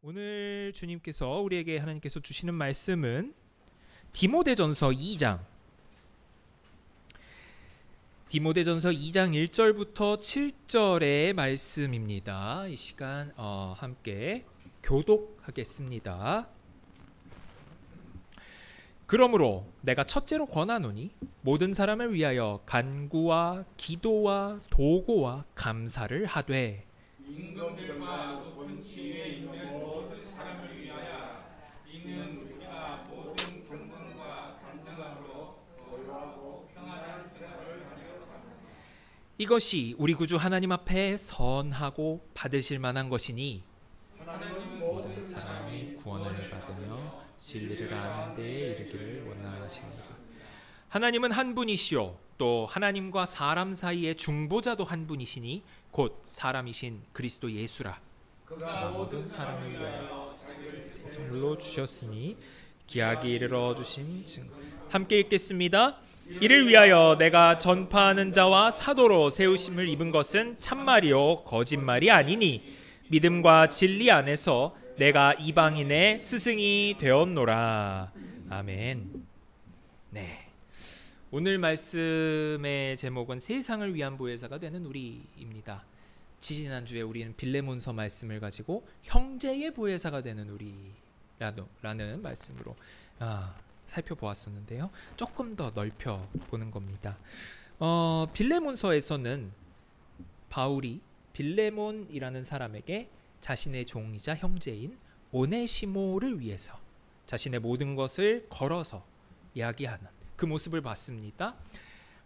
오늘 주님께서 우리에게 하나님께서 주시는 말씀은 디모데전서 2장 1절부터 7절의 말씀입니다. 이 시간 함께 교독하겠습니다. 그러므로 내가 첫째로 권하노니 모든 사람을 위하여 간구와 기도와 도고와 감사를 하되 임금들과 높은 지위에 있는 모든 사람을 위하여 이는 우리가 모든 경건과 간절함으로 고요하고 평안한 생활을 하려고 합니다. 이것이 우리 구주 하나님 앞에 선하고 받으실 만한 것이니 하나님은 모든 사람이 구원을 받으며 진리를 아는 데에 이르기를 원하십니다. 하나님은 한 분이시요 또 하나님과 사람 사이의 중보자도 한 분이시니 곧 사람이신 그리스도 예수라. 그가 모든 사람을 위하여 선물로 주셨으니 기약이 이르러 주심 증거. 함께 읽겠습니다. 이를 위하여 내가 전파하는 자와 사도로 세우심을 입은 것은 참말이요 거짓말이 아니니 믿음과 진리 안에서 내가 이방인의 스승이 되었노라. 아멘. 네. 오늘 말씀의 제목은 세상을 위한 보혜사가 되는 우리입니다. 지지난주에 우리는 빌레몬서 말씀을 가지고 형제의 보혜사가 되는 우리라는 말씀으로 살펴보았었는데요. 조금 더 넓혀보는 겁니다. 빌레몬서에서는 바울이 빌레몬이라는 사람에게 자신의 종이자 형제인 오네시모를 위해서 자신의 모든 것을 걸어서 이야기하는 그 모습을 봤습니다.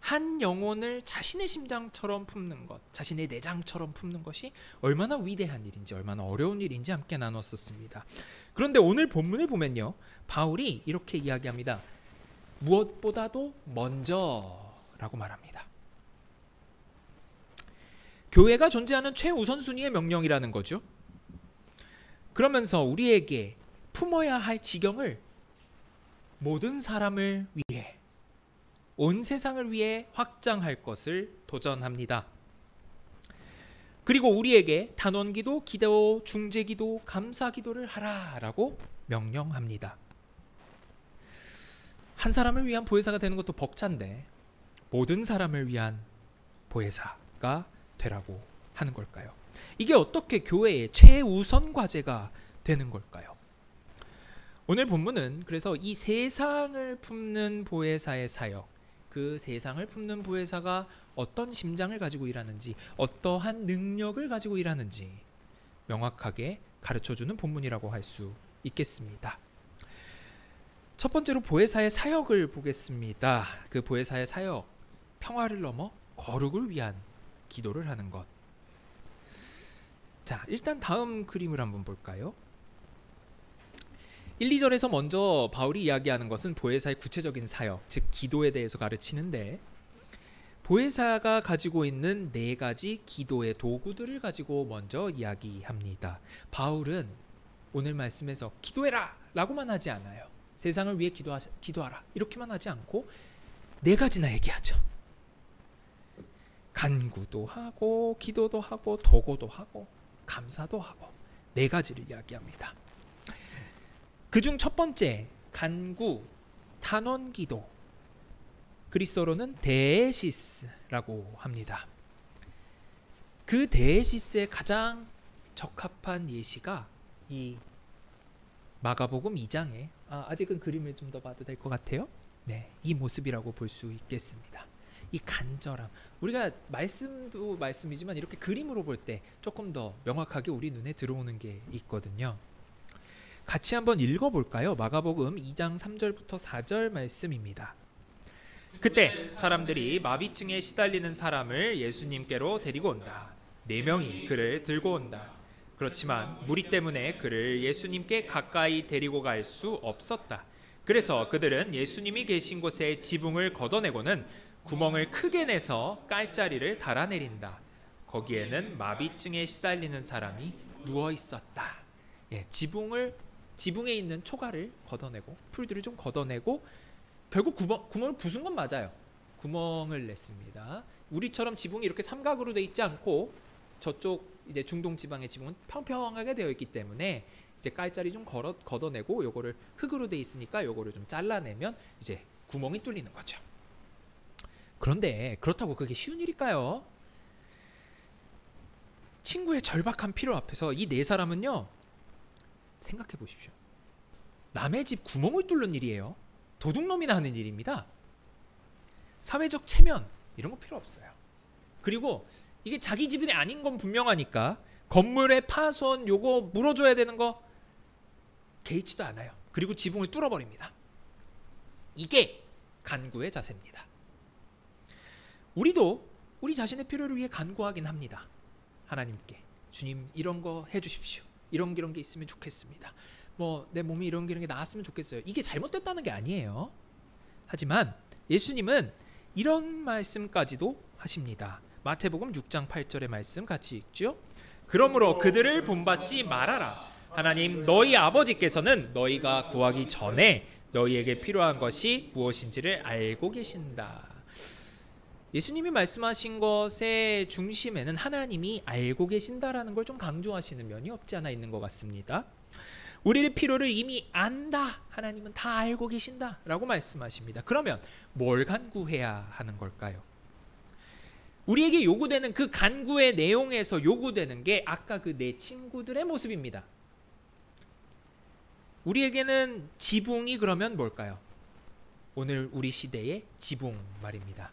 한 영혼을 자신의 심장처럼 품는 것, 자신의 내장처럼 품는 것이 얼마나 위대한 일인지, 얼마나 어려운 일인지 함께 나눴었습니다. 그런데 오늘 본문을 보면요, 바울이 이렇게 이야기합니다. 무엇보다도 먼저라고 말합니다. 교회가 존재하는 최우선순위의 명령이라는 거죠. 그러면서 우리에게 품어야 할 지경을 모든 사람을 위해, 온 세상을 위해 확장할 것을 도전합니다. 그리고 우리에게 단원기도, 기도, 중재기도, 감사기도를 하라라고 명령합니다. 한 사람을 위한 보혜사가 되는 것도 벅찬데 모든 사람을 위한 보혜사가 되라고 하는 걸까요? 이게 어떻게 교회의 최우선 과제가 되는 걸까요? 오늘 본문은 그래서 이 세상을 품는 보혜사의 사역, 그 세상을 품는 보혜사가 어떤 심장을 가지고 일하는지, 어떠한 능력을 가지고 일하는지 명확하게 가르쳐주는 본문이라고 할 수 있겠습니다. 첫 번째로 보혜사의 사역을 보겠습니다. 그 보혜사의 사역, 평화를 넘어 거룩을 위한 기도를 하는 것. 자, 일단 다음 그림을 한번 볼까요? 1, 2절에서 먼저 바울이 이야기하는 것은 보혜사의 구체적인 사역, 즉 기도에 대해서 가르치는데, 보혜사가 가지고 있는 4가지 기도의 도구들을 가지고 먼저 이야기합니다. 바울은 오늘 말씀에서 기도해라! 라고만 하지 않아요. 세상을 위해 기도하라! 이렇게만 하지 않고 4가지나 얘기하죠. 간구도 하고, 기도도 하고, 도고도 하고, 감사도 하고, 4가지를 이야기합니다. 그중 첫 번째, 간구, 탄원기도, 그리스어로는 데에시스라고 합니다. 그 데에시스의 가장 적합한 예시가 이 마가복음 2장에 아직은 그림을 좀 더 봐도 될 것 같아요. 네, 이 모습이라고 볼 수 있겠습니다. 이 간절함, 우리가 말씀도 말씀이지만 이렇게 그림으로 볼 때 조금 더 명확하게 우리 눈에 들어오는 게 있거든요. 같이 한번 읽어볼까요? 마가복음 2장 3절부터 4절 말씀입니다. 그때 사람들이 마비증에 시달리는 사람을 예수님께로 데리고 온다. 4명이 그를 들고 온다. 그렇지만 무리 때문에 그를 예수님께 가까이 데리고 갈 수 없었다. 그래서 그들은 예수님이 계신 곳에 지붕을 걷어내고는 구멍을 크게 내서 깔자리를 달아내린다. 거기에는 마비증에 시달리는 사람이 누워 있었다. 지붕에 있는 초가를 걷어내고 풀들을 좀 걷어내고 결국 구멍을 부순 건 맞아요. 구멍을 냈습니다. 우리처럼 지붕이 이렇게 삼각으로 돼 있지 않고 저쪽 이제 중동 지방의 지붕은 평평하게 되어 있기 때문에 이제 깔자리 좀 걷어내고 요거를 흙으로 돼 있으니까 요거를 좀 잘라내면 이제 구멍이 뚫리는 거죠. 그런데 그렇다고 그게 쉬운 일일까요? 친구의 절박한 필요 앞에서 이 네 사람은요, 생각해 보십시오. 남의 집 구멍을 뚫는 일이에요. 도둑놈이나 하는 일입니다. 사회적 체면 이런 거 필요 없어요. 그리고 이게 자기 집이 아닌 건 분명하니까 건물의 파손 요거 물어줘야 되는 거 개의치도 않아요. 그리고 지붕을 뚫어버립니다. 이게 간구의 자세입니다. 우리도 우리 자신의 필요를 위해 간구하긴 합니다. 하나님께 주님 이런 거 해주십시오. 이런 게 있으면 좋겠습니다. 뭐 내 몸이 이런 게 나았으면 좋겠어요. 이게 잘못됐다는 게 아니에요. 하지만 예수님은 이런 말씀까지도 하십니다. 마태복음 6장 8절의 말씀 같이 읽죠. 그러므로 그들을 본받지 말아라. 하나님 너희 아버지께서는 너희가 구하기 전에 너희에게 필요한 것이 무엇인지를 알고 계신다. 예수님이 말씀하신 것의 중심에는 하나님이 알고 계신다라는 걸 좀 강조하시는 면이 없지 않아 있는 것 같습니다. 우리의 필요를 이미 안다. 하나님은 다 알고 계신다라고 말씀하십니다. 그러면 뭘 간구해야 하는 걸까요? 우리에게 요구되는 그 간구의 내용에서 요구되는 게 아까 그 네 친구들의 모습입니다. 우리에게는 지붕이 그러면 뭘까요? 오늘 우리 시대의 지붕 말입니다.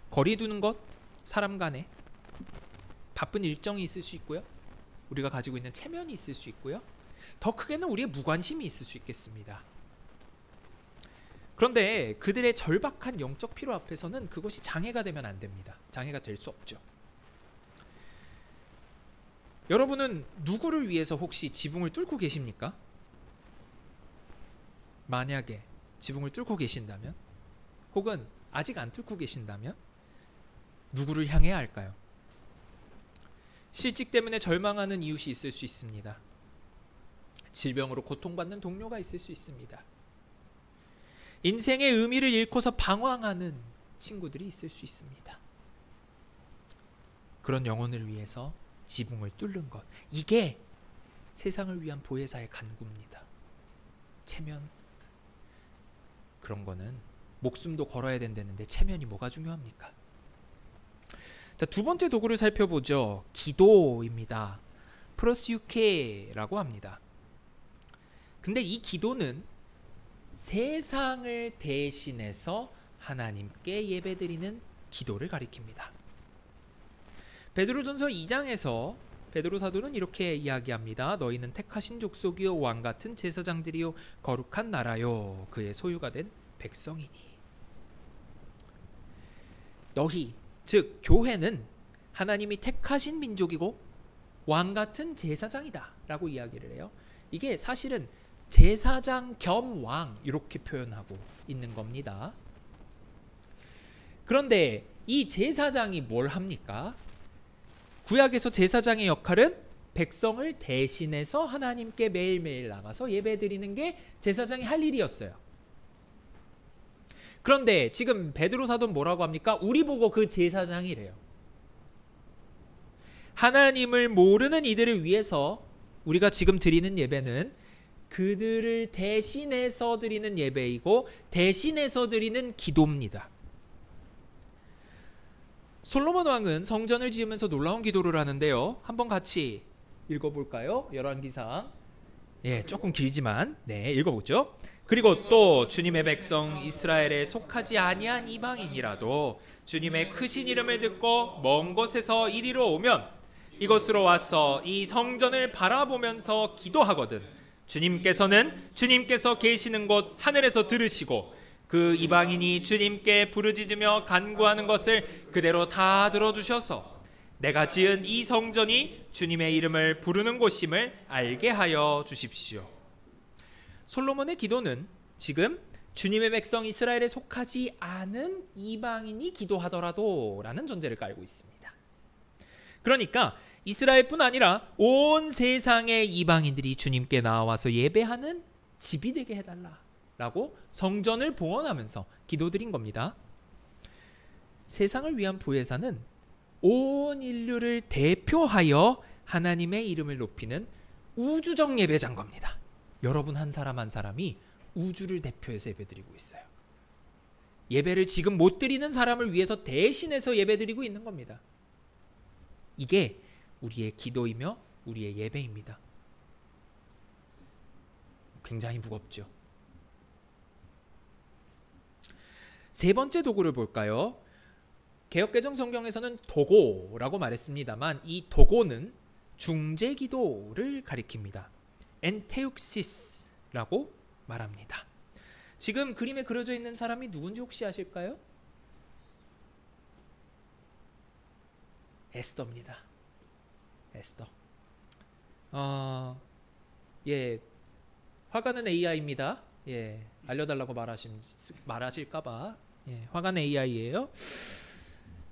거리 두는 것, 사람 간에 바쁜 일정이 있을 수 있고요. 우리가 가지고 있는 체면이 있을 수 있고요. 더 크게는 우리의 무관심이 있을 수 있겠습니다. 그런데 그들의 절박한 영적 필요 앞에서는 그것이 장애가 되면 안 됩니다. 장애가 될 수 없죠. 여러분은 누구를 위해서 혹시 지붕을 뚫고 계십니까? 만약에 지붕을 뚫고 계신다면, 혹은 아직 안 뚫고 계신다면 누구를 향해야 할까요? 실직 때문에 절망하는 이웃이 있을 수 있습니다. 질병으로 고통받는 동료가 있을 수 있습니다. 인생의 의미를 잃고서 방황하는 친구들이 있을 수 있습니다. 그런 영혼을 위해서 지붕을 뚫는 것, 이게 세상을 위한 보혜사의 간구입니다. 체면, 그런 거는 목숨도 걸어야 된다는데 체면이 뭐가 중요합니까? 자, 두 번째 도구를 살펴보죠. 기도입니다. 프로스유케라고 합니다. 근데 이 기도는 세상을 대신해서 하나님께 예배드리는 기도를 가리킵니다. 베드로전서 2장에서 베드로 사도는 이렇게 이야기합니다. 너희는 택하신 족속이요 왕같은 제사장들이요 거룩한 나라요 그의 소유가 된 백성이니. 너희 즉 교회는 하나님이 택하신 민족이고 왕같은 제사장이다 라고 이야기를 해요. 이게 사실은 제사장 겸 왕 이렇게 표현하고 있는 겁니다. 그런데 이 제사장이 뭘 합니까? 구약에서 제사장의 역할은 백성을 대신해서 하나님께 매일매일 나가서 예배드리는 게 제사장이 할 일이었어요. 그런데 지금 베드로 사도는 뭐라고 합니까? 우리 보고 그 제사장이래요. 하나님을 모르는 이들을 위해서 우리가 지금 드리는 예배는 그들을 대신해서 드리는 예배이고 대신해서 드리는 기도입니다. 솔로몬 왕은 성전을 지으면서 놀라운 기도를 하는데요. 한번 같이 읽어볼까요? 열왕기상. 조금 길지만 읽어보죠. 그리고 또 주님의 백성 이스라엘에 속하지 아니한 이방인이라도 주님의 크신 이름을 듣고 먼 곳에서 이리로 오면 이곳으로 와서 이 성전을 바라보면서 기도하거든 주님께서 계시는 곳 하늘에서 들으시고 그 이방인이 주님께 부르짖으며 간구하는 것을 그대로 다 들어주셔서 내가 지은 이 성전이 주님의 이름을 부르는 곳임을 알게 하여 주십시오. 솔로몬의 기도는 지금 주님의 백성 이스라엘에 속하지 않은 이방인이 기도하더라도 라는 전제를 깔고 있습니다. 그러니까 이스라엘뿐 아니라 온 세상의 이방인들이 주님께 나와서 예배하는 집이 되게 해달라라고 성전을 봉헌하면서 기도드린 겁니다. 세상을 위한 보혜사는 온 인류를 대표하여 하나님의 이름을 높이는 우주적 예배자인 겁니다. 여러분 한 사람 한 사람이 우주를 대표해서 예배드리고 있어요. 예배를 지금 못 드리는 사람을 위해서 대신해서 예배드리고 있는 겁니다. 이게 우리의 기도이며 우리의 예배입니다. 굉장히 무겁죠. 세 번째 도구를 볼까요? 개역개정 성경에서는 도고라고 말했습니다만 이 도고는 중재기도를 가리킵니다. 엔테육시스라고 말합니다. 지금 그림에 그려져 있는 사람이 누군지 혹시 아실까요? 에스더입니다. 에스더. 화가는 AI입니다. 알려달라고 말하실까봐. 화가는 AI예요.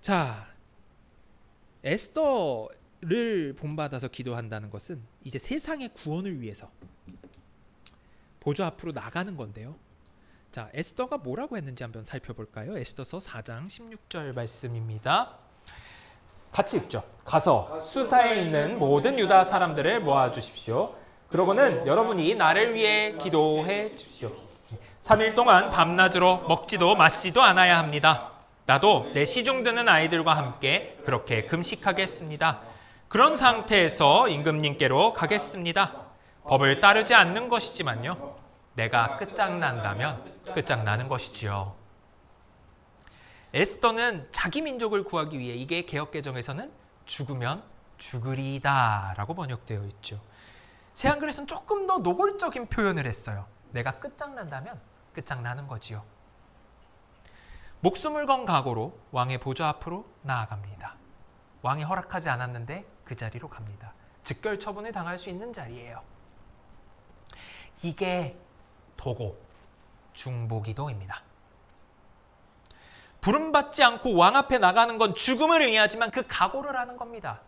자, 에스더를 본받아서 기도한다는 것은 이제 세상의 구원을 위해서 보좌 앞으로 나가는 건데요. 자, 에스더가 뭐라고 했는지 한번 살펴볼까요? 에스더서 4장 16절 말씀입니다. 같이 읽죠. 가서 수사에 있는 모든 유다 사람들을 모아주십시오. 그러고는 여러분이 나를 위해 기도해 주십시오. 3일 동안 밤낮으로 먹지도 마시지도 않아야 합니다. 나도 내 시중 드는 아이들과 함께 그렇게 금식하겠습니다. 그런 상태에서 임금님께로 가겠습니다. 법을 따르지 않는 것이지만요. 내가 끝장난다면 끝장나는 것이지요. 에스더는 자기 민족을 구하기 위해, 이게 개역개정에서는 죽으면 죽으리다 라고 번역되어 있죠. 새한글에서는 조금 더 노골적인 표현을 했어요. 내가 끝장난다면 끝장나는 거지요. 목숨을 건 각오로 왕의 보좌 앞으로 나아갑니다. 왕이 허락하지 않았는데 그 자리로 갑니다. 즉결 처분을 당할 수 있는 자리예요. 이게 도고, 중보기도입니다. 부름받지 않고 왕 앞에 나가는 건 죽음을 의미하지만 그 각오를 하는 겁니다.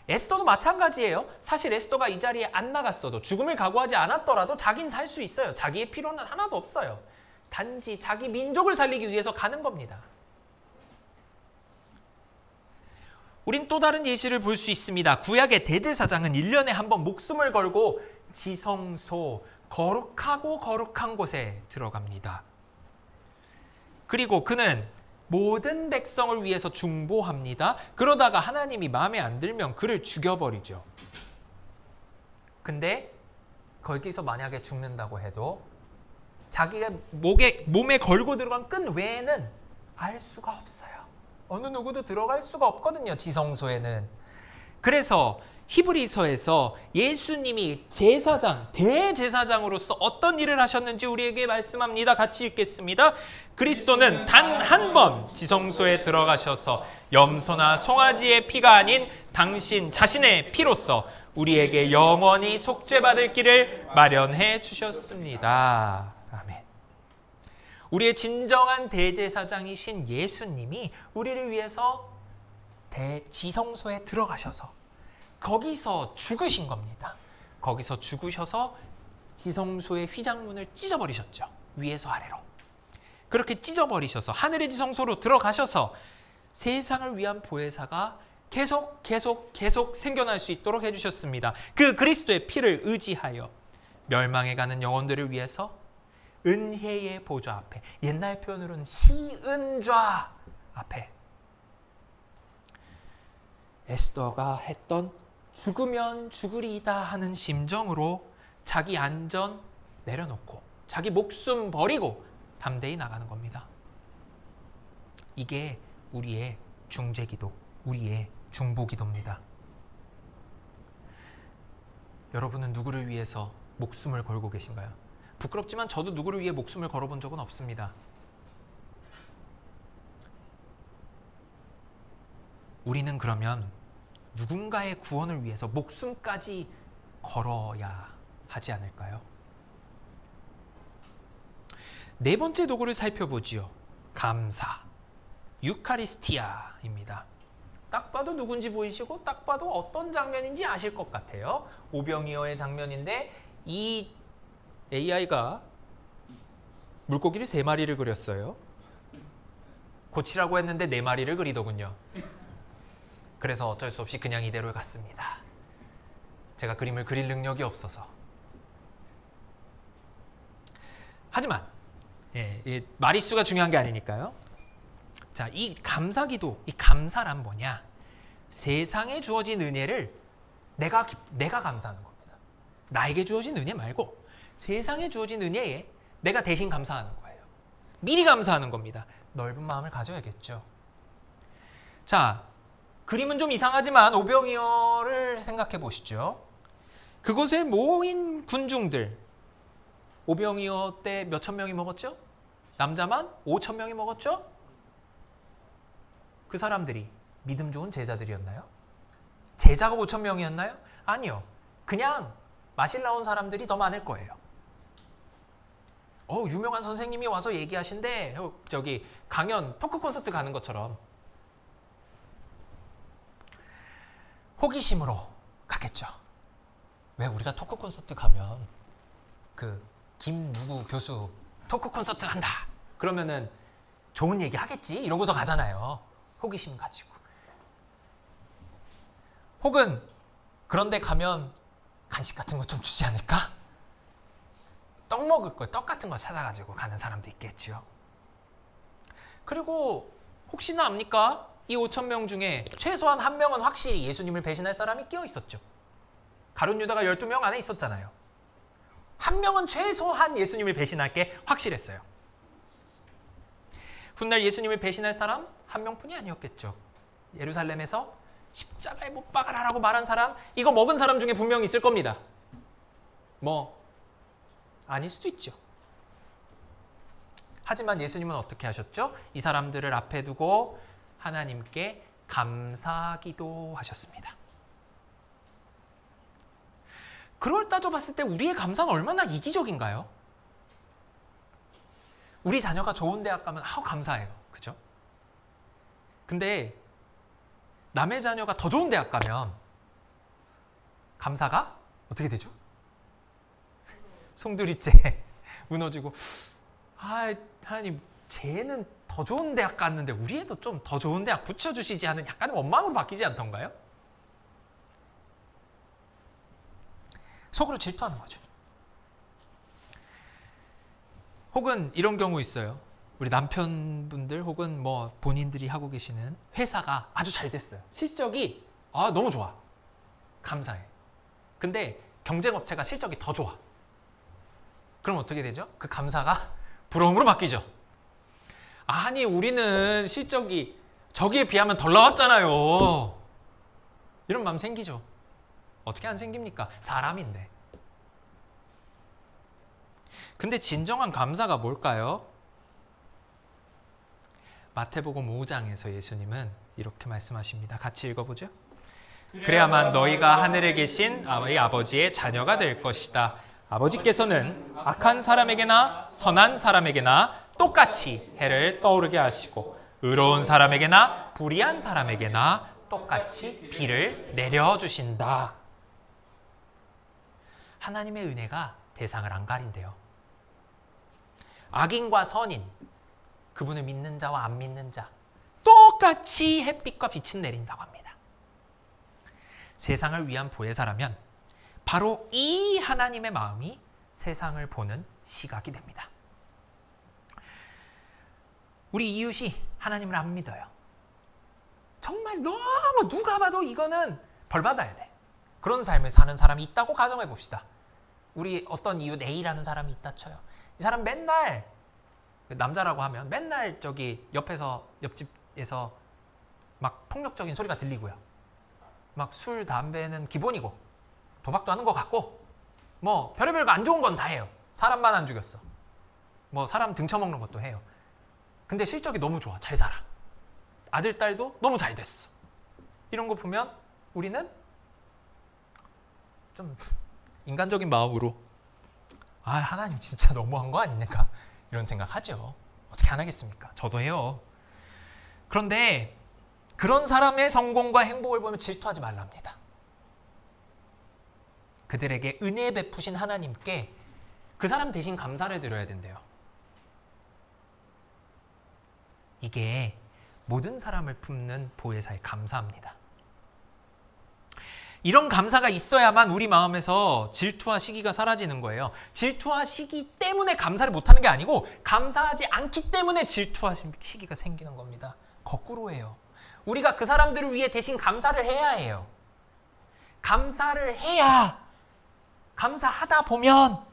에스더도 마찬가지예요. 사실 에스더가 이 자리에 안 나갔어도, 죽음을 각오하지 않았더라도 자긴 살 수 있어요. 자기의 필요는 하나도 없어요. 단지 자기 민족을 살리기 위해서 가는 겁니다. 우린 또 다른 예시를 볼 수 있습니다. 구약의 대제사장은 1년에 한 번 목숨을 걸고 지성소, 거룩하고 거룩한 곳에 들어갑니다. 그리고 그는 모든 백성을 위해서 중보합니다. 그러다가 하나님이 마음에 안 들면 그를 죽여버리죠. 근데 거기서 만약에 죽는다고 해도 자기가 몸에 걸고 들어간 끈 외에는 알 수가 없어요. 어느 누구도 들어갈 수가 없거든요, 지성소에는. 그래서 히브리서에서 예수님이 제사장, 대제사장으로서 어떤 일을 하셨는지 우리에게 말씀합니다. 같이 읽겠습니다. 그리스도는 단 한 번 지성소에 들어가셔서 염소나 송아지의 피가 아닌 당신 자신의 피로써 우리에게 영원히 속죄받을 길을 마련해 주셨습니다. 아멘. 우리의 진정한 대제사장이신 예수님이 우리를 위해서 지성소에 들어가셔서 거기서 죽으신 겁니다. 거기서 죽으셔서 지성소의 휘장문을 찢어버리셨죠. 위에서 아래로. 그렇게 찢어버리셔서 하늘의 지성소로 들어가셔서 세상을 위한 보혜사가 계속 생겨날 수 있도록 해주셨습니다. 그 그리스도의 피를 의지하여 멸망해가는 영혼들을 위해서 은혜의 보좌 앞에, 옛날 표현으로는 시은좌 앞에 에스더가 했던 죽으면 죽으리이다 하는 심정으로 자기 안전 내려놓고 자기 목숨 버리고 담대히 나가는 겁니다. 이게 우리의 중재기도, 우리의 중보기도입니다. 여러분은 누구를 위해서 목숨을 걸고 계신가요? 부끄럽지만 저도 누구를 위해 목숨을 걸어본 적은 없습니다. 우리는 그러면 누군가의 구원을 위해서 목숨까지 걸어야 하지 않을까요? 네 번째 도구를 살펴보지요. 감사, 유카리스티아입니다. 딱 봐도 누군지 보이시고 딱 봐도 어떤 장면인지 아실 것 같아요. 오병이어의 장면인데 이 AI가 물고기를 3마리를 그렸어요. 고치라고 했는데 4마리를 그리더군요. 그래서 어쩔 수 없이 그냥 이대로 갔습니다. 제가 그림을 그릴 능력이 없어서. 하지만 마리수가 중요한 게 아니니까요. 자, 이 감사기도, 이 감사란 뭐냐? 세상에 주어진 은혜를 내가 감사하는 겁니다. 나에게 주어진 은혜 말고 세상에 주어진 은혜에 내가 대신 감사하는 거예요. 미리 감사하는 겁니다. 넓은 마음을 가져야겠죠. 자, 그림은 좀 이상하지만 오병이어를 생각해 보시죠. 그곳에 모인 군중들, 오병이어 때 몇천 명이 먹었죠? 남자만 5천 명이 먹었죠? 그 사람들이 믿음 좋은 제자들이었나요? 제자가 5천 명이었나요? 아니요. 그냥 마실 나온 사람들이 더 많을 거예요. 유명한 선생님이 와서 얘기하신데 저기 강연, 토크 콘서트 가는 것처럼 호기심으로 갔겠죠. 왜 우리가 토크 콘서트 가면 김누구 교수 토크 콘서트 한다 그러면은 좋은 얘기 하겠지 이러고서 가잖아요. 호기심 가지고. 혹은 그런데 가면 간식 같은 거 좀 주지 않을까? 떡 먹을 거, 떡 같은 거 찾아가지고 가는 사람도 있겠죠. 그리고 혹시나 압니까? 이 5천 명 중에 최소한 한 명은 확실히 예수님을 배신할 사람이 끼어 있었죠. 가룟 유다가 12명 안에 있었잖아요. 한 명은 최소한 예수님을 배신할 게 확실했어요. 훗날 예수님을 배신할 사람 한 명뿐이 아니었겠죠. 예루살렘에서 십자가에 못 박아라라고 말한 사람, 이거 먹은 사람 중에 분명히 있을 겁니다. 아닐 수도 있죠. 하지만 예수님은 어떻게 하셨죠? 이 사람들을 앞에 두고 하나님께 감사기도 하셨습니다. 그걸 따져봤을 때 우리의 감사는 얼마나 이기적인가요? 우리 자녀가 좋은 대학 가면 감사해요. 그죠? 근데 남의 자녀가 더 좋은 대학 가면 감사가 어떻게 되죠? 송두리째 무너지고 하나님 쟤는 더 좋은 대학 갔는데 우리 애도 좀 더 좋은 대학 붙여주시지 하는 약간의 원망으로 바뀌지 않던가요? 속으로 질투하는 거죠. 혹은 이런 경우 있어요. 우리 남편분들 혹은 본인들이 하고 계시는 회사가 아주 잘 됐어요. 실적이 너무 좋아. 감사해. 근데 경쟁업체가 실적이 더 좋아. 그럼 어떻게 되죠? 그 감사가 부러움으로 바뀌죠. 아니 우리는 실적이 저기에 비하면 덜 나왔잖아요. 이런 마음 생기죠. 어떻게 안 생깁니까? 사람인데. 근데 진정한 감사가 뭘까요? 마태복음 5장에서 예수님은 이렇게 말씀하십니다. 같이 읽어보죠. 그래야만 너희가 하늘에 계신 너희 아버지의 자녀가 될 것이다. 아버지께서는 악한 사람에게나 선한 사람에게나 똑같이 해를 떠오르게 하시고 의로운 사람에게나 불의한 사람에게나 똑같이 비를 내려주신다. 하나님의 은혜가 대상을 안 가린대요. 악인과 선인, 그분을 믿는 자와 안 믿는 자 똑같이 햇빛과 빛은 내린다고 합니다. 세상을 위한 보혜사라면 바로 이 하나님의 마음이 세상을 보는 시각이 됩니다. 우리 이웃이 하나님을 안 믿어요. 정말 너무 누가 봐도 이거는 벌 받아야 돼. 그런 삶을 사는 사람이 있다고 가정해 봅시다. 우리 어떤 이웃 A라는 사람이 있다 쳐요. 이 사람 맨날 남자라고 하면 맨날 저기 옆집에서 막 폭력적인 소리가 들리고요. 막 술, 담배는 기본이고 도박도 하는 것 같고 별의별 거 안 좋은 건 다 해요. 사람만 안 죽였어. 사람 등쳐먹는 것도 해요. 근데 실적이 너무 좋아. 잘 살아. 아들, 딸도 너무 잘 됐어. 이런 거 보면 우리는 좀 인간적인 마음으로 하나님 진짜 너무한 거 아닙니까? 이런 생각하죠. 어떻게 안 하겠습니까? 저도 해요. 그런데 그런 사람의 성공과 행복을 보면 질투하지 말랍니다. 그들에게 은혜 베푸신 하나님께 그 사람 대신 감사를 드려야 된대요. 이게 모든 사람을 품는 보혜사의 감사입니다. 이런 감사가 있어야만 우리 마음에서 질투와 시기가 사라지는 거예요. 질투와 시기 때문에 감사를 못하는 게 아니고 감사하지 않기 때문에 질투와 시기가 생기는 겁니다. 거꾸로예요. 우리가 그 사람들을 위해 대신 감사를 해야 해요. 감사를 해야 감사하다 보면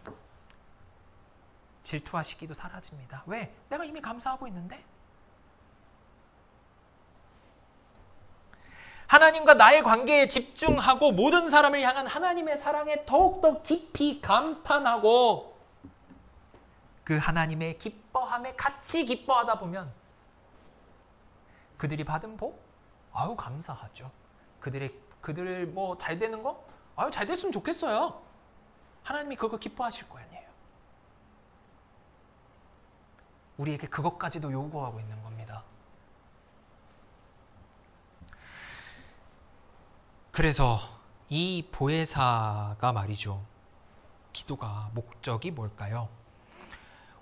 질투와 시기도 사라집니다. 왜? 내가 이미 감사하고 있는데? 하나님과 나의 관계에 집중하고 모든 사람을 향한 하나님의 사랑에 더욱더 깊이 감탄하고 그 하나님의 기뻐함에 같이 기뻐하다 보면 그들이 받은 복? 아유 감사하죠. 그들 뭐 잘 되는 거? 아유 잘 됐으면 좋겠어요. 하나님이 그거 기뻐하실 거 아니에요. 우리에게 그것까지도 요구하고 있는 겁니다. 그래서 이 보혜사가 말이죠. 기도가 목적이 뭘까요?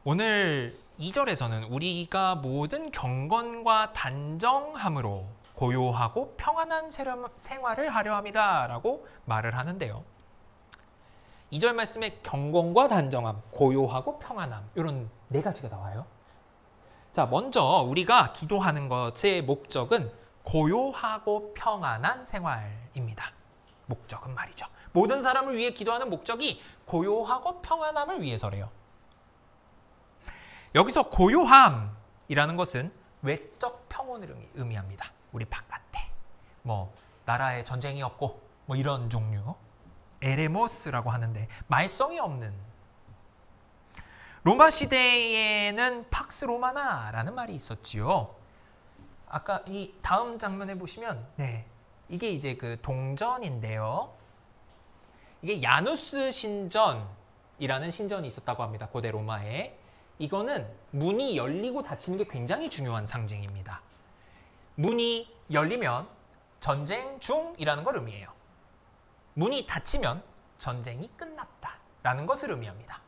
오늘 2절에서는 우리가 모든 경건과 단정함으로 고요하고 평안한 생활을 하려 합니다 라고 말을 하는데요. 2절 말씀에 경건과 단정함, 고요하고 평안함 이런 네 가지가 나와요. 자, 먼저 우리가 기도하는 것의 목적은 고요하고 평안한 생활입니다. 목적은 말이죠. 모든 사람을 위해 기도하는 목적이 고요하고 평안함을 위해서래요. 여기서 고요함이라는 것은 외적 평온을 의미합니다. 우리 바깥에 뭐 나라에 전쟁이 없고 뭐 이런 종류 에레모스라고 하는데 말썽이 없는. 로마 시대에는 팍스 로마나라는 말이 있었지요. 아까 이 다음 장면에 보시면 이게 이제 그 동전인데요. 이게 야누스 신전이라는 신전이 있었다고 합니다. 고대 로마에. 이거는 문이 열리고 닫히는 게 굉장히 중요한 상징입니다. 문이 열리면 전쟁 중이라는 걸 의미해요. 문이 닫히면 전쟁이 끝났다라는 것을 의미합니다.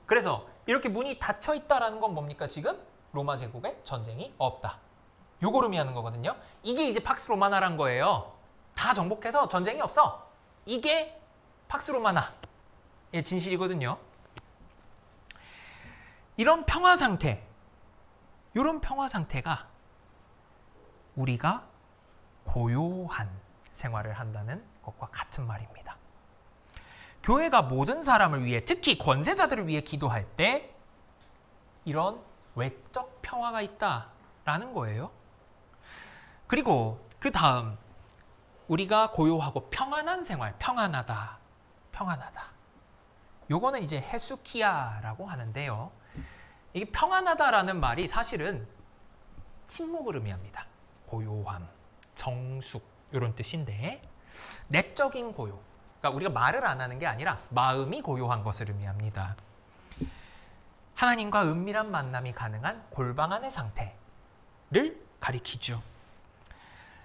그래서 이렇게 문이 닫혀 있다라는 건 뭡니까? 지금 로마 제국에 전쟁이 없다. 요걸 의미하는 거거든요. 이게 이제 팍스 로마나란 거예요. 다 정복해서 전쟁이 없어. 이게 팍스 로마나의 진실이거든요. 이런 평화 상태, 이런 평화 상태가 우리가 고요한 생활을 한다는 것과 같은 말입니다. 교회가 모든 사람을 위해, 특히 권세자들을 위해 기도할 때 이런 외적 평화가 있다라는 거예요. 그리고 그 다음 우리가 고요하고 평안한 생활, 평안하다. 요거는 이제 헤수키아라고 하는데요. 이게 평안하다라는 말이 사실은 침묵을 의미합니다. 고요함, 정숙 이런 뜻인데 내적인 고요. 그러니까 우리가 말을 안 하는 게 아니라 마음이 고요한 것을 의미합니다. 하나님과 은밀한 만남이 가능한 골방 안의 상태를 가리키죠.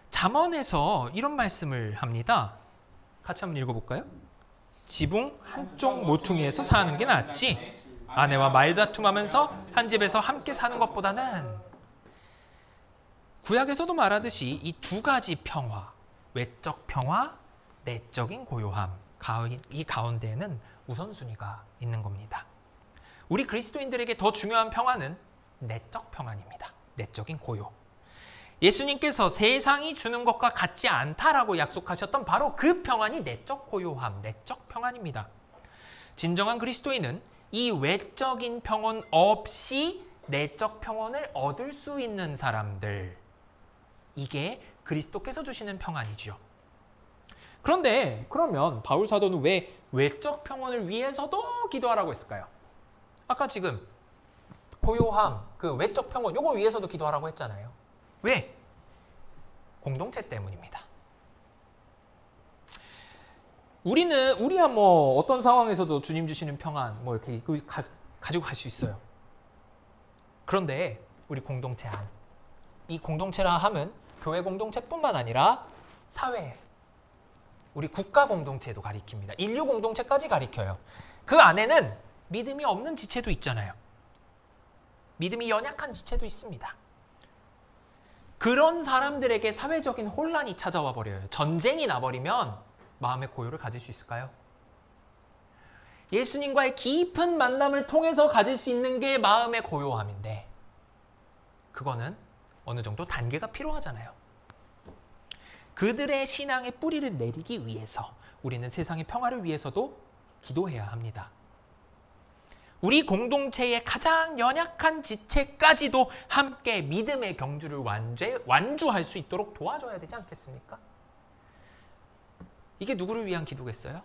잠언에서 이런 말씀을 합니다. 같이 한번 읽어볼까요? 지붕 한쪽 모퉁이에서 사는 게 낫지 아내와 말다툼하면서 한 집에서 함께 사는 것보다는. 구약에서도 말하듯이 이 두 가지 평화, 외적 평화, 내적인 고요함, 이 가운데에는 우선순위가 있는 겁니다. 우리 그리스도인들에게 더 중요한 평화는 내적 평안입니다. 내적인 고요. 예수님께서 세상이 주는 것과 같지 않다라고 약속하셨던 바로 그 평안이 내적 고요함, 내적 평안입니다. 진정한 그리스도인은 이 외적인 평온 없이 내적 평온을 얻을 수 있는 사람들, 이게 그리스도께서 주시는 평안이죠. 그런데 그러면 바울 사도는 왜 외적 평온을 위해서도 기도하라고 했을까요? 아까 지금 고요함, 그 외적 평온, 요걸 위해서도 기도하라고 했잖아요. 왜? 공동체 때문입니다. 우리야 뭐 어떤 상황에서도 주님 주시는 평안 뭐 이렇게 가지고 갈 수 있어요. 그런데 우리 공동체 안, 이 공동체라 함은 교회 공동체뿐만 아니라 사회, 우리 국가 공동체도 가리킵니다. 인류 공동체까지 가리켜요. 그 안에는 믿음이 없는 지체도 있잖아요. 믿음이 연약한 지체도 있습니다. 그런 사람들에게 사회적인 혼란이 찾아와 버려요. 전쟁이 나버리면 마음의 고요를 가질 수 있을까요? 예수님과의 깊은 만남을 통해서 가질 수 있는 게 마음의 고요함인데 그거는 어느 정도 단계가 필요하잖아요. 그들의 신앙의 뿌리를 내리기 위해서 우리는 세상의 평화를 위해서도 기도해야 합니다. 우리 공동체의 가장 연약한 지체까지도 함께 믿음의 경주를 완주할 수 있도록 도와줘야 되지 않겠습니까? 이게 누구를 위한 기도겠어요?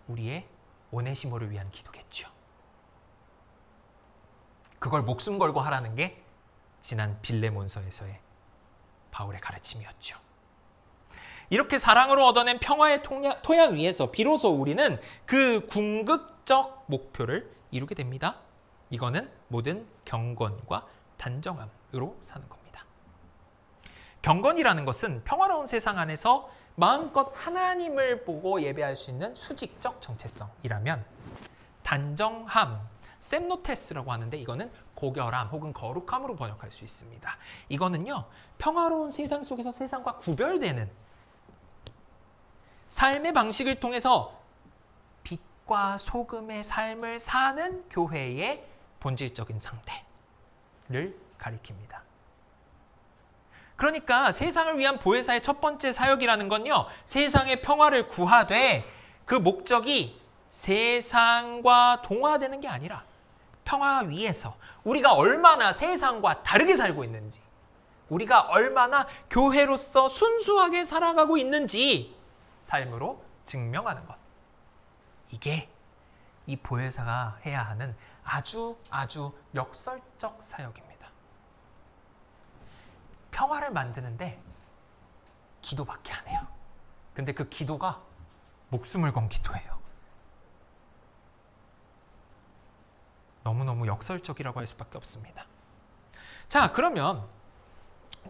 우리의 오네시모를 위한 기도겠죠. 그걸 목숨 걸고 하라는 게 지난 빌레몬서에서의 바울의 가르침이었죠. 이렇게 사랑으로 얻어낸 평화의 토양 위에서 비로소 우리는 그 궁극적 목표를 이루게 됩니다. 이거는 모든 경건과 단정함으로 사는 겁니다. 경건이라는 것은 평화로운 세상 안에서 마음껏 하나님을 보고 예배할 수 있는 수직적 정체성이라면 단정함, 셈노테스라고 하는데 이거는 고결함 혹은 거룩함으로 번역할 수 있습니다. 이거는요, 평화로운 세상 속에서 세상과 구별되는 삶의 방식을 통해서 빛과 소금의 삶을 사는 교회의 본질적인 상태를 가리킵니다. 그러니까 세상을 위한 보혜사의 첫 번째 사역이라는 건요, 세상의 평화를 구하되 그 목적이 세상과 동화되는 게 아니라 평화 위에서 우리가 얼마나 세상과 다르게 살고 있는지, 우리가 얼마나 교회로서 순수하게 살아가고 있는지 삶으로 증명하는 것. 이게 이 보혜사가 해야 하는 아주 역설적 사역입니다. 평화를 만드는데 기도밖에 안 해요. 근데 그 기도가 목숨을 건 기도예요. 너무너무 역설적이라고 할 수밖에 없습니다. 자, 그러면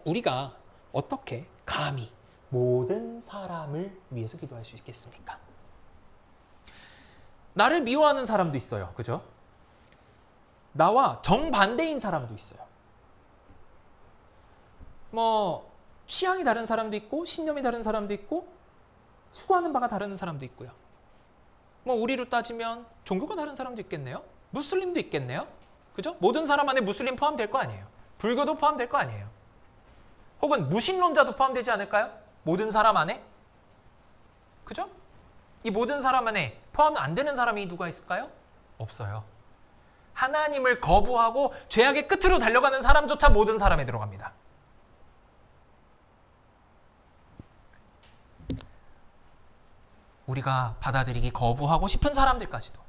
우리가 어떻게 감히 모든 사람을 위해서 기도할 수 있겠습니까? 나를 미워하는 사람도 있어요. 그죠? 나와 정반대인 사람도 있어요. 뭐 취향이 다른 사람도 있고 신념이 다른 사람도 있고 추구하는 바가 다른 사람도 있고요. 뭐 우리로 따지면 종교가 다른 사람도 있겠네요. 무슬림도 있겠네요. 그죠? 모든 사람 안에 무슬림 포함될 거 아니에요. 불교도 포함될 거 아니에요. 혹은 무신론자도 포함되지 않을까요? 모든 사람 안에? 그죠? 이 모든 사람 안에 포함 안 되는 사람이 누가 있을까요? 없어요. 하나님을 거부하고 죄악의 끝으로 달려가는 사람조차 모든 사람에 들어갑니다. 우리가 받아들이기 거부하고 싶은 사람들까지도.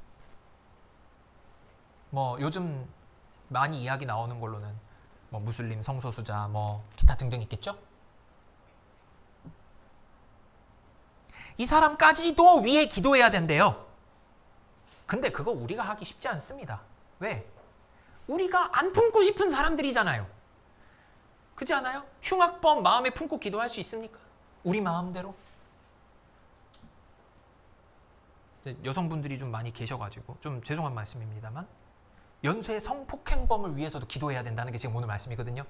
뭐 요즘 많이 이야기 나오는 걸로는 뭐 무슬림 성소수자 뭐 기타 등등 있겠죠? 이 사람까지도 위에 기도해야 된대요. 근데 그거 우리가 하기 쉽지 않습니다. 왜? 우리가 안 품고 싶은 사람들이잖아요. 그렇지 않아요? 흉악범 마음에 품고 기도할 수 있습니까? 우리 마음대로. 여성분들이 좀 많이 계셔가지고 좀 죄송한 말씀입니다만 연쇄 성폭행범을 위해서도 기도해야 된다는 게 지금 오늘 말씀이거든요.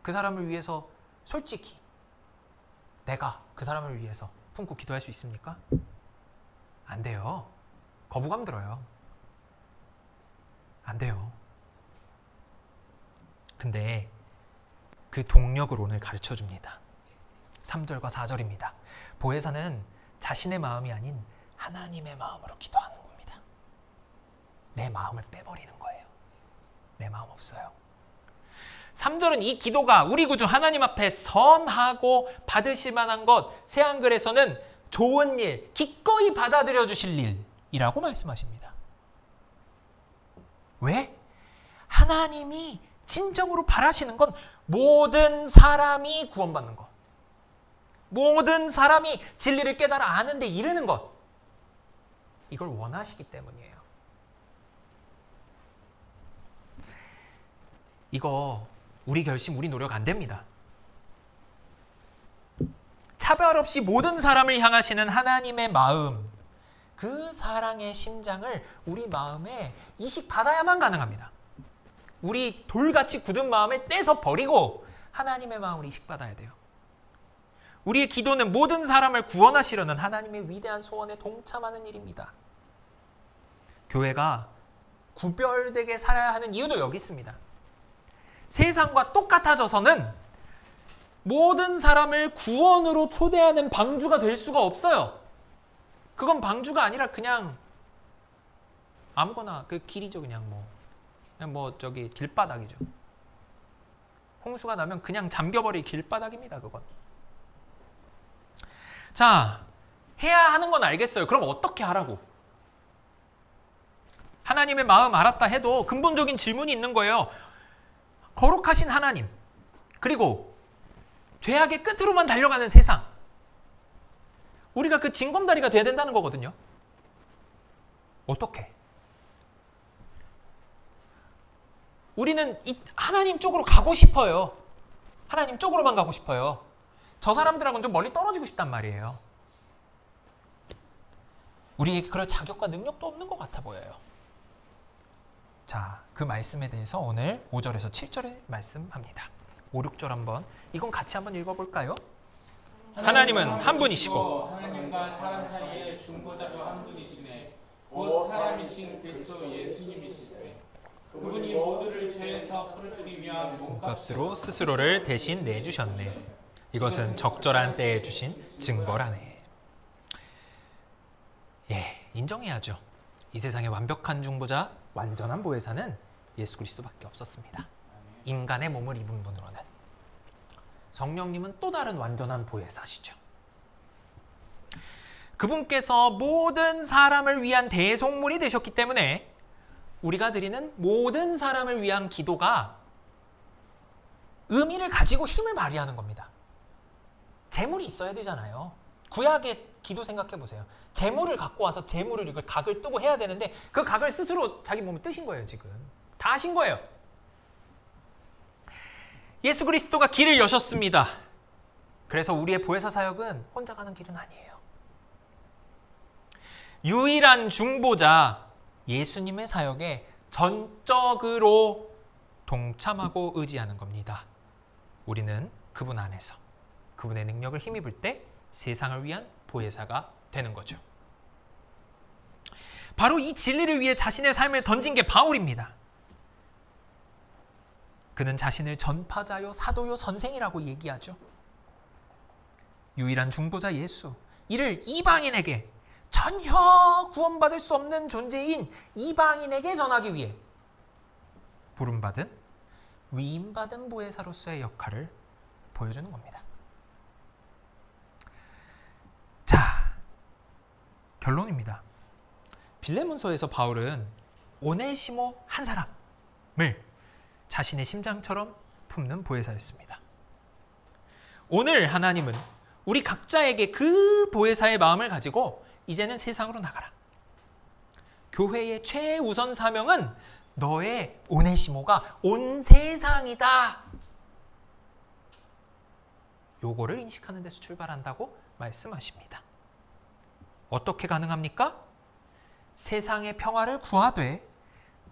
그 사람을 위해서 솔직히 내가 그 사람을 위해서 품고 기도할 수 있습니까? 안 돼요. 거부감 들어요. 안 돼요. 근데 그 동력을 오늘 가르쳐 줍니다. 3절과 4절입니다. 보혜사는 자신의 마음이 아닌 하나님의 마음으로 기도하는 겁니다. 내 마음을 빼버리는 거예요. 내 마음 없어요. 3절은 이 기도가 우리 구주 하나님 앞에 선하고 받으실 만한 것, 새한글에서는 좋은 일, 기꺼이 받아들여 주실 일이라고 말씀하십니다. 왜? 하나님이 진정으로 바라시는 건 모든 사람이 구원받는 것. 모든 사람이 진리를 깨달아 아는 데 이르는 것. 이걸 원하시기 때문이에요. 이거 우리 결심, 우리 노력 안 됩니다. 차별 없이 모든 사람을 향하시는 하나님의 마음, 그 사랑의 심장을 우리 마음에 이식받아야만 가능합니다. 우리 돌같이 굳은 마음을 떼서 버리고 하나님의 마음을 이식받아야 돼요. 우리의 기도는 모든 사람을 구원하시려는 하나님의 위대한 소원에 동참하는 일입니다. 교회가 구별되게 살아야 하는 이유도 여기 있습니다. 세상과 똑같아져서는 모든 사람을 구원으로 초대하는 방주가 될 수가 없어요. 그건 방주가 아니라 그냥 아무거나 그 길이죠. 그냥 뭐 저기 길바닥이죠. 홍수가 나면 그냥 잠겨버릴 길바닥입니다. 그건. 자, 해야 하는 건 알겠어요. 그럼 어떻게 하라고? 하나님의 마음 알았다 해도 근본적인 질문이 있는 거예요. 거룩하신 하나님, 그리고 죄악의 끝으로만 달려가는 세상, 우리가 그 징검다리가 돼야 된다는 거거든요. 어떻게? 우리는 하나님 쪽으로 가고 싶어요. 하나님 쪽으로만 가고 싶어요. 저 사람들하고는 좀 멀리 떨어지고 싶단 말이에요. 우리에게 그럴 자격과 능력도 없는 것 같아 보여요. 자, 그 말씀에 대해서 오늘 5절에서 7절에 말씀합니다. 5, 6절 한번, 이건 같이 한번 읽어볼까요? 하나님은 한 분이시고 하나님과 사람 사이의 중보자도 한 분이시네. 곧 사람이신 그리스도 예수님이시세. 그분이 모두를 죄에서 풀어주기 위한 몸값으로 스스로를 대신 내주셨네. 이것은 적절한 때에 주신 증거라네. 예, 인정해야죠. 이 세상의 완벽한 중보자, 완전한 보혜사는 예수 그리스도밖에 없었습니다. 인간의 몸을 입은 분으로는. 성령님은 또 다른 완전한 보혜사시죠. 그분께서 모든 사람을 위한 대속물이 되셨기 때문에 우리가 드리는 모든 사람을 위한 기도가 의미를 가지고 힘을 발휘하는 겁니다. 재물이 있어야 되잖아요. 구약의 기도 생각해 보세요. 재물을 갖고 와서 재물을 이걸 각을 뜨고 해야 되는데 그 각을 스스로 자기 몸에 뜨신 거예요. 지금 다 하신 거예요. 예수 그리스도가 길을 여셨습니다. 그래서 우리의 보혜사 사역은 혼자 가는 길은 아니에요. 유일한 중보자 예수님의 사역에 전적으로 동참하고 의지하는 겁니다. 우리는 그분 안에서 그분의 능력을 힘입을 때 세상을 위한 보혜사가 되는 거죠. 바로 이 진리를 위해 자신의 삶을 던진 게 바울입니다. 그는 자신을 전파자요, 사도요, 선생이라고 얘기하죠. 유일한 중보자 예수, 이를 이방인에게 전혀 구원받을 수 없는 존재인 이방인에게 전하기 위해 부름받은 위임받은 보혜사로서의 역할을 보여주는 겁니다. 자, 결론입니다. 빌레몬서에서 바울은 오네시모 한 사람을 자신의 심장처럼 품는 보혜사였습니다. 오늘 하나님은 우리 각자에게 그 보혜사의 마음을 가지고 이제는 세상으로 나가라. 교회의 최우선 사명은 너의 오네시모가 온 세상이다. 요거를 인식하는 데서 출발한다고 말씀하십니다. 어떻게 가능합니까? 세상의 평화를 구하되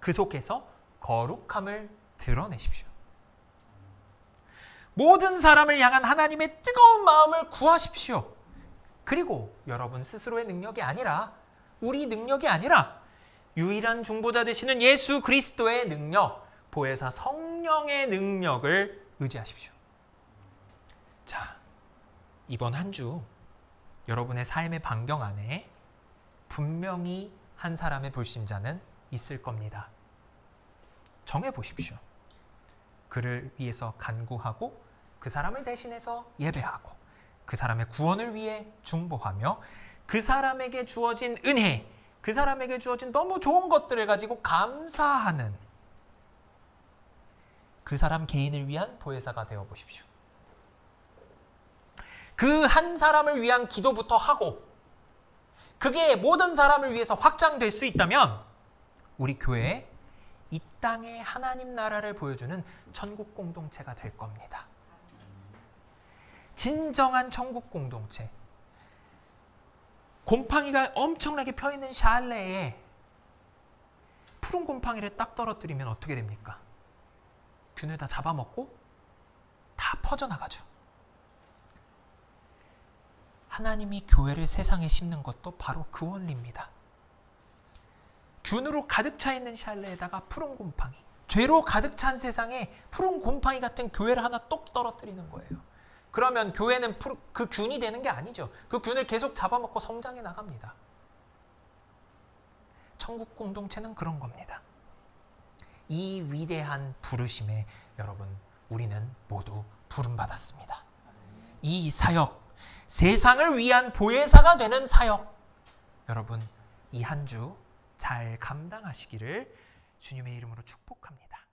그 속에서 거룩함을 드러내십시오. 모든 사람을 향한 하나님의 뜨거운 마음을 구하십시오. 그리고 여러분 스스로의 능력이 아니라, 우리 능력이 아니라 유일한 중보자 되시는 예수 그리스도의 능력, 보혜사 성령의 능력을 의지하십시오. 자, 이번 한 주 여러분의 삶의 반경 안에 분명히 한 사람의 불신자는 있을 겁니다. 정해보십시오. 그를 위해서 간구하고 그 사람을 대신해서 예배하고 그 사람의 구원을 위해 중보하며 그 사람에게 주어진 은혜, 그 사람에게 주어진 너무 좋은 것들을 가지고 감사하는 그 사람 개인을 위한 보혜사가 되어보십시오. 그 한 사람을 위한 기도부터 하고 그게 모든 사람을 위해서 확장될 수 있다면 우리 교회에 이 땅의 하나님 나라를 보여주는 천국 공동체가 될 겁니다. 진정한 천국 공동체. 곰팡이가 엄청나게 펴있는 샬레에 푸른 곰팡이를 딱 떨어뜨리면 어떻게 됩니까? 균을 다 잡아먹고 다 퍼져나가죠. 하나님이 교회를 세상에 심는 것도 바로 그 원리입니다. 균으로 가득 차 있는 샬레에다가 푸른 곰팡이, 죄로 가득 찬 세상에 푸른 곰팡이 같은 교회를 하나 똑 떨어뜨리는 거예요. 그러면 교회는 그 균이 되는 게 아니죠. 그 균을 계속 잡아먹고 성장해 나갑니다. 천국 공동체는 그런 겁니다. 이 위대한 부르심에 여러분, 우리는 모두 부름받았습니다. 이 사역, 세상을 위한 보혜사가 되는 사역, 여러분 이 한 주 잘 감당하시기를 주님의 이름으로 축복합니다.